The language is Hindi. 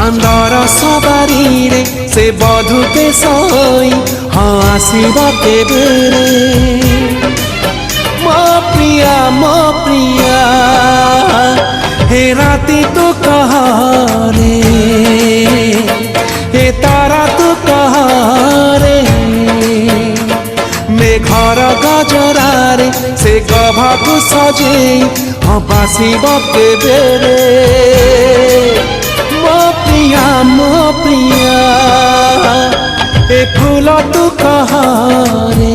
चांदर सवारी रे से बधुते सोई हाँ आसीब केबे मो प्रिया हे राती तू कहा रे हे तारा तू कहा रे मेघर गजरारे से गभाकु सजे हाँ बासीब केबे मो प्रिया ए फूल तू कहा रे।